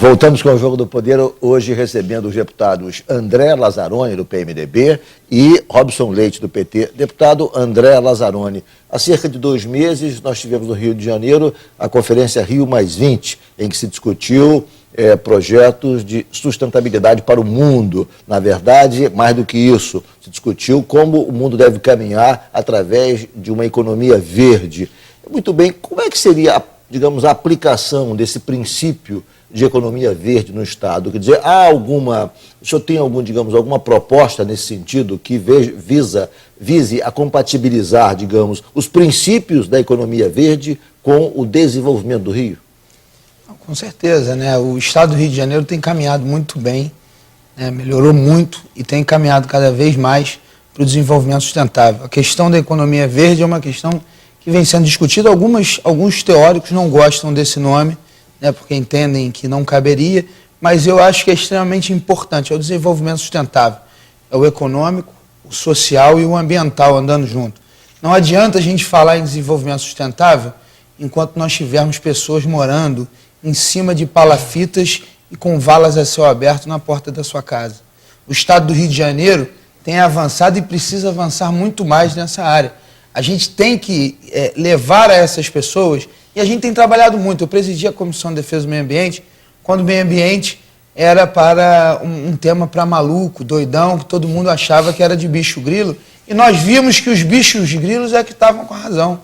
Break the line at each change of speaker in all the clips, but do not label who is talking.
Voltamos com o Jogo do Poder, hoje recebendo os deputados André Lazzaroni, do PMDB, e Robson Leite, do PT. Deputado André Lazzaroni, há cerca de 2 meses nós tivemos no Rio de Janeiro a Conferência Rio+20, em que se discutiu projetos de sustentabilidade para o mundo. Na verdade, mais do que isso, se discutiu como o mundo deve caminhar através de uma economia verde. Muito bem, como é que seria, digamos, a aplicação desse princípio de economia verde no Estado? Quer dizer, o senhor tem alguma proposta nesse sentido que vise a compatibilizar, digamos, os princípios da economia verde com o desenvolvimento do Rio?
Com certeza, né? O Estado do Rio de Janeiro tem caminhado muito bem, né? Melhorou muito e tem caminhado cada vez mais para o desenvolvimento sustentável. A questão da economia verde é uma questão que vem sendo discutida. Alguns teóricos não gostam desse nome, né, porque entendem que não caberia, mas eu acho que é extremamente importante. É o desenvolvimento sustentável, é o econômico, o social e o ambiental andando junto. Não adianta a gente falar em desenvolvimento sustentável enquanto nós tivermos pessoas morando em cima de palafitas e com valas a céu aberto na porta da sua casa. O Estado do Rio de Janeiro tem avançado e precisa avançar muito mais nessa área. A gente tem que levar a essas pessoas, e a gente tem trabalhado muito. Eu presidi a Comissão de Defesa do Meio Ambiente, quando o meio ambiente era para um tema para maluco, doidão, que todo mundo achava que era de bicho grilo, e nós vimos que os bichos grilos é que estavam com a razão.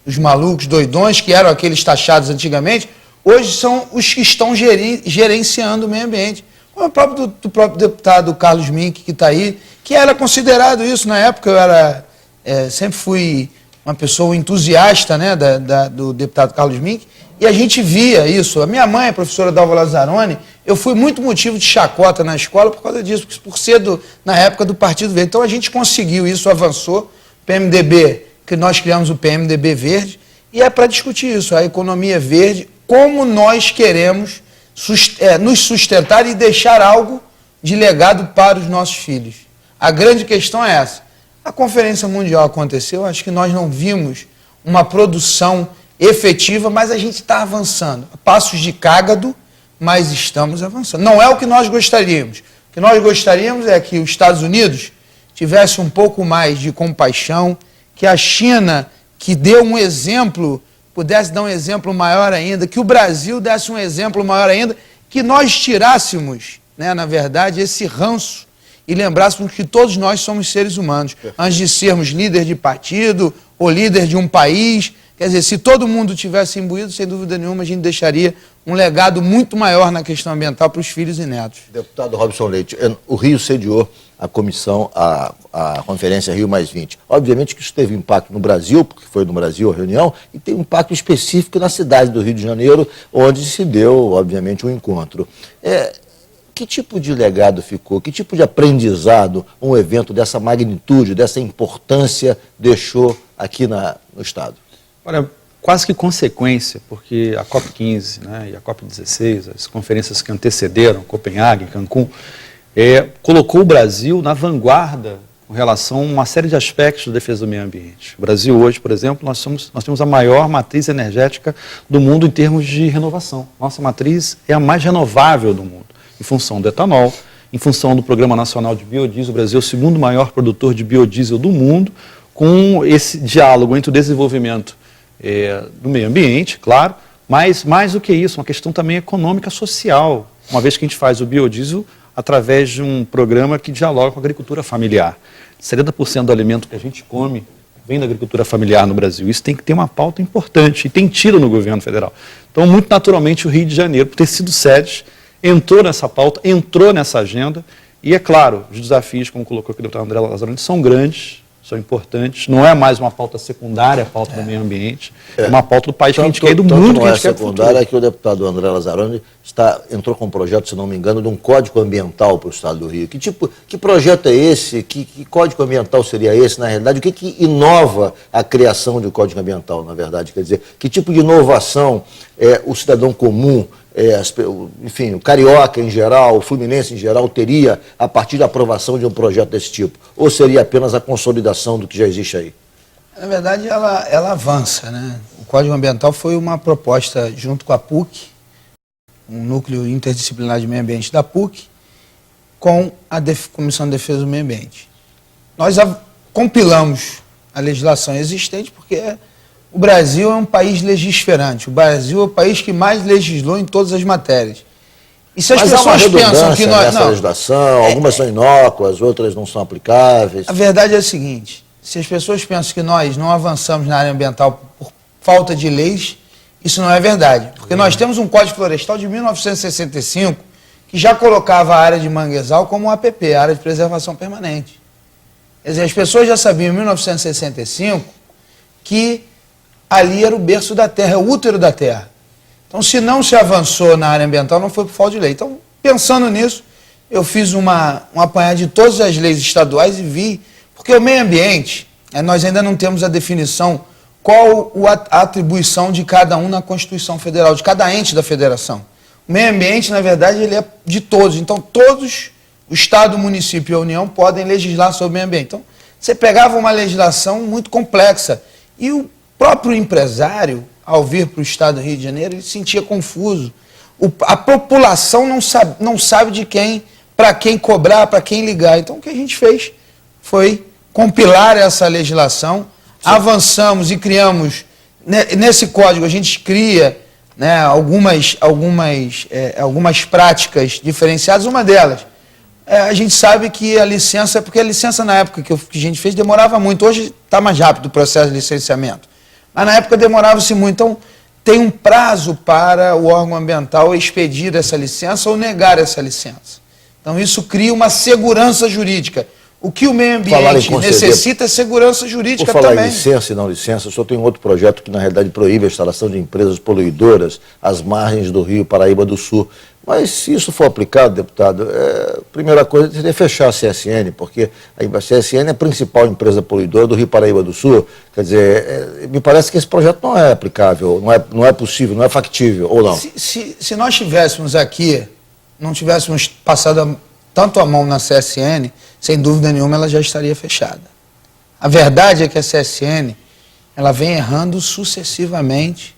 Os malucos, doidões, que eram aqueles taxados antigamente, hoje são os que estão gerenciando o meio ambiente. Como o próprio do próprio deputado Carlos Mink, que está aí, que era considerado isso. Na época eu sempre fui uma pessoa entusiasta, né, do deputado Carlos Mink, e a gente via isso. A minha mãe, a professora Dalva Lazzaroni, eu fui muito motivo de chacota na escola por causa disso, por ser na época do Partido Verde. Então a gente conseguiu isso, avançou. PMDB, que nós criamos o PMDB Verde, e é para discutir isso, a economia verde, como nós queremos nos sustentar e deixar algo de legado para os nossos filhos. A grande questão é essa. A Conferência Mundial aconteceu, acho que nós não vimos uma produção efetiva, mas a gente está avançando. A passos de cágado, mas estamos avançando. Não é o que nós gostaríamos. O que nós gostaríamos é que os Estados Unidos tivessem um pouco mais de compaixão, que a China, que deu um exemplo, pudesse dar um exemplo maior ainda, que o Brasil desse um exemplo maior ainda, que nós tirássemos, né, na verdade, esse ranço e lembrássemos que todos nós somos seres humanos, antes de sermos líder de partido ou líder de um país. Quer dizer, se todo mundo tivesse imbuído, sem dúvida nenhuma, a gente deixaria um legado muito maior na questão ambiental para os filhos e netos.
Deputado Robson Leite, o Rio sediou a comissão, a Conferência Rio+20. Obviamente que isso teve impacto no Brasil, porque foi no Brasil a reunião, e tem um impacto específico na cidade do Rio de Janeiro, onde se deu, obviamente, um encontro. Que tipo de legado ficou, que tipo de aprendizado um evento dessa magnitude, dessa importância deixou aqui no Estado?
Olha, quase que consequência, porque a COP15, né, e a COP16, as conferências que antecederam, Copenhague, Cancún, colocou o Brasil na vanguarda com relação a uma série de aspectos da defesa do meio ambiente. O Brasil hoje, por exemplo, nós temos a maior matriz energética do mundo em termos de renovação. Nossa matriz é a mais renovável do mundo, em função do etanol, em função do Programa Nacional de Biodiesel. O Brasil é o segundo maior produtor de biodiesel do mundo, com esse diálogo entre o desenvolvimento do meio ambiente, claro, mas mais do que isso, uma questão também econômica social, uma vez que a gente faz o biodiesel através de um programa que dialoga com a agricultura familiar. 70% do alimento que a gente come vem da agricultura familiar no Brasil. Isso tem que ter uma pauta importante, e tem tido no governo federal. Então, muito naturalmente, o Rio de Janeiro, por ter sido sede, entrou nessa pauta, entrou nessa agenda, e é claro, os desafios, como colocou aqui o deputado André Lazzaroni, são grandes, são importantes, não é mais uma pauta secundária, a pauta do meio ambiente, é uma pauta do país que a gente quer e do mundo que a gente quer.
Secundária é que o deputado André Lazzaroni entrou com um projeto, se não me engano, de um código ambiental para o Estado do Rio. Que projeto é esse? Que código ambiental seria esse, na realidade? O que inova a criação de um código ambiental, na verdade? Quer dizer, que tipo de inovação o cidadão comum, enfim, o carioca em geral, o fluminense em geral, teria a partir da aprovação de um projeto desse tipo? Ou seria apenas a consolidação do que já existe aí?
Na verdade, ela avança, né? O Código Ambiental foi uma proposta junto com a PUC, um núcleo interdisciplinar de meio ambiente da PUC, com a Comissão de Defesa do Meio Ambiente. Nós compilamos a legislação existente porque o Brasil é um país legisferante. O Brasil é o país que mais legislou em todas as matérias. E se as pessoas pensam que nós...
nessa legislação, algumas são inócuas, outras não são aplicáveis.
A verdade é a seguinte, se as pessoas pensam que nós não avançamos na área ambiental por falta de leis, isso não é verdade. Porque nós temos um Código Florestal de 1965 que já colocava a área de manguezal como um APP, Área de Preservação Permanente. Quer dizer, as pessoas já sabiam em 1965 que ali era o berço da terra, é o útero da terra. Então, se não se avançou na área ambiental, não foi por falta de lei. Então, pensando nisso, eu fiz um apanhado de todas as leis estaduais e vi, porque o meio ambiente, nós ainda não temos a definição qual a atribuição de cada um na Constituição Federal, de cada ente da federação. O meio ambiente, na verdade, ele é de todos. Então, todos, o Estado, o município e a União, podem legislar sobre o meio ambiente. Então, você pegava uma legislação muito complexa. E o próprio empresário, ao vir para o Estado do Rio de Janeiro, ele se sentia confuso. A população não sabe de quem, para quem cobrar, para quem ligar. Então, o que a gente fez foi compilar essa legislação. Sim. Avançamos e criamos, nesse código a gente cria, né, algumas práticas diferenciadas. Uma delas, a gente sabe que a licença, porque a licença na época que a gente fez demorava muito, hoje está mais rápido o processo de licenciamento, mas na época demorava-se muito. Então tem um prazo para o órgão ambiental expedir essa licença ou negar essa licença. Então isso cria uma segurança jurídica. O que o meio ambiente necessita é segurança jurídica também.
Por falar em licença e não licença, o senhor tem um outro projeto que, na realidade, proíbe a instalação de empresas poluidoras às margens do Rio Paraíba do Sul. Mas, se isso for aplicado, deputado, a primeira coisa seria fechar a CSN, porque a CSN é a principal empresa poluidora do Rio Paraíba do Sul. Quer dizer, me parece que esse projeto não é aplicável, não é possível, não é factível, ou não?
Se nós tivéssemos aqui, não tivéssemos passado tanto a mão na CSN, sem dúvida nenhuma ela já estaria fechada. A verdade é que a CSN, ela vem errando sucessivamente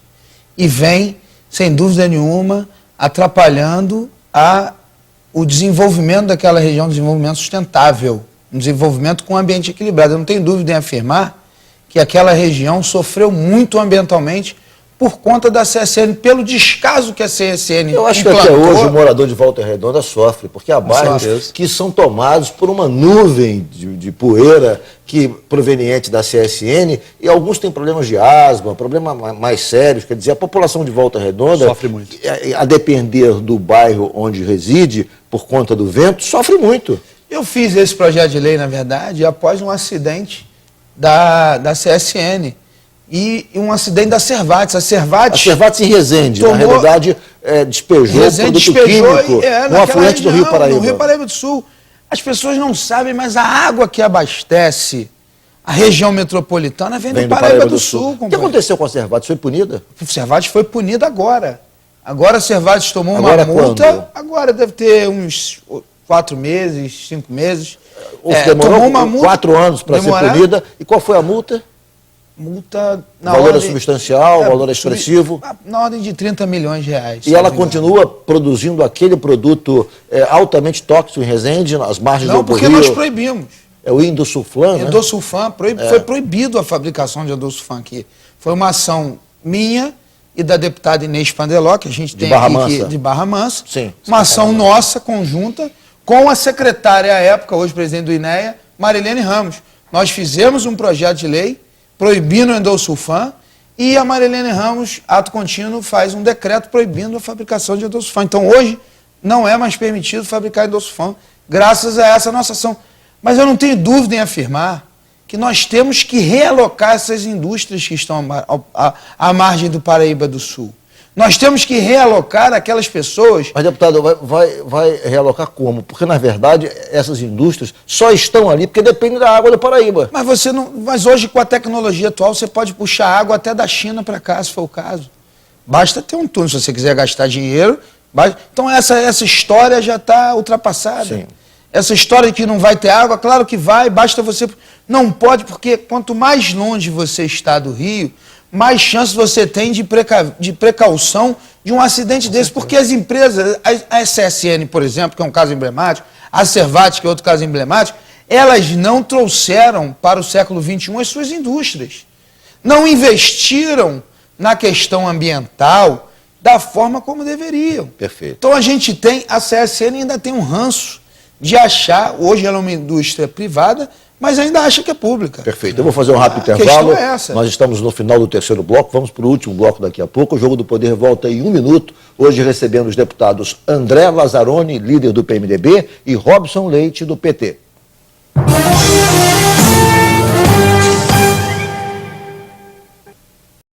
e vem, sem dúvida nenhuma, atrapalhando o desenvolvimento daquela região, desenvolvimento sustentável, um desenvolvimento com um ambiente equilibrado. Eu não tenho dúvida em afirmar que aquela região sofreu muito ambientalmente por conta da CSN, pelo descaso que a CSN
Eu acho
implantou.
que até hoje o morador de Volta Redonda sofre, porque há bairros que são tomados por uma nuvem de poeira proveniente da CSN, e alguns têm problemas de asma, problemas mais sérios. Quer dizer, a população de Volta Redonda,
sofre muito.
A depender do bairro onde reside, por conta do vento, sofre muito.
Eu fiz esse projeto de lei, na verdade, após um acidente da CSN. E um acidente da Cervates. A Cervates
em Resende, na realidade, despejou produto químico no afluente do Rio Paraíba.
No Rio Paraíba do Sul. As pessoas não sabem, mas a água que abastece a região metropolitana vem do Paraíba do Sul.
O que aconteceu com a Cervates? Foi punida?
A Cervates foi punida agora. Agora a Cervates tomou uma multa.
Quando?
Agora deve ter uns 4 meses, 5 meses.
Demorou
tomou uma multa,
4 anos para ser punida. E qual foi a multa?
Multa na
valor
ordem,
substancial, valor expressivo.
Na ordem de 30 milhões de reais.
E ela continua produzindo aquele produto altamente tóxico em Resende, nas margens do Rio?
Não, porque nós proibimos.
É o Indosulfan, né?
Indosulfan, foi proibido a fabricação de Indosulfan aqui. Foi uma ação minha e da deputada Inês Pandeló, que a gente tem aqui de Barra Mansa.
Sim.
Uma ação nossa, conjunta, com a secretária à época, hoje presidente do INEA, Marilene Ramos. Nós fizemos um projeto de lei proibindo o Indosulfan, e a Marilene Ramos, ato contínuo, faz um decreto proibindo a fabricação de Indosulfan. Então, hoje, não é mais permitido fabricar Indosulfan, graças a essa nossa ação. Mas eu não tenho dúvida em afirmar que nós temos que realocar essas indústrias que estão à margem do Paraíba do Sul. Nós temos que realocar aquelas pessoas...
Mas, deputado, vai realocar como? Porque, na verdade, essas indústrias só estão ali porque dependem da água do Paraíba.
Mas hoje, com a tecnologia atual, você pode puxar água até da China para cá, se for o caso. Basta ter um túnel, se você quiser gastar dinheiro. Então, essa história já está ultrapassada.
Sim.
Essa história de que não vai ter água, claro que vai, basta você... Não pode, porque quanto mais longe você está do rio, mais chance você tem de precaução de um acidente desse, porque as empresas, a CSN, por exemplo, que é um caso emblemático, a Cervat, que é outro caso emblemático, elas não trouxeram para o século XXI as suas indústrias. Não investiram na questão ambiental da forma como deveriam.
Perfeito.
Então a gente tem, a CSN ainda tem um ranço de achar, hoje ela é uma indústria privada, mas ainda acha que é pública.
Perfeito. Eu vou fazer um rápido
A
intervalo.
questão é essa.
Nós estamos no final do terceiro bloco, vamos para o último bloco daqui a pouco. O Jogo do Poder volta em 1 minuto. Hoje recebendo os deputados André Lazzaroni, líder do PMDB, e Robson Leite, do PT.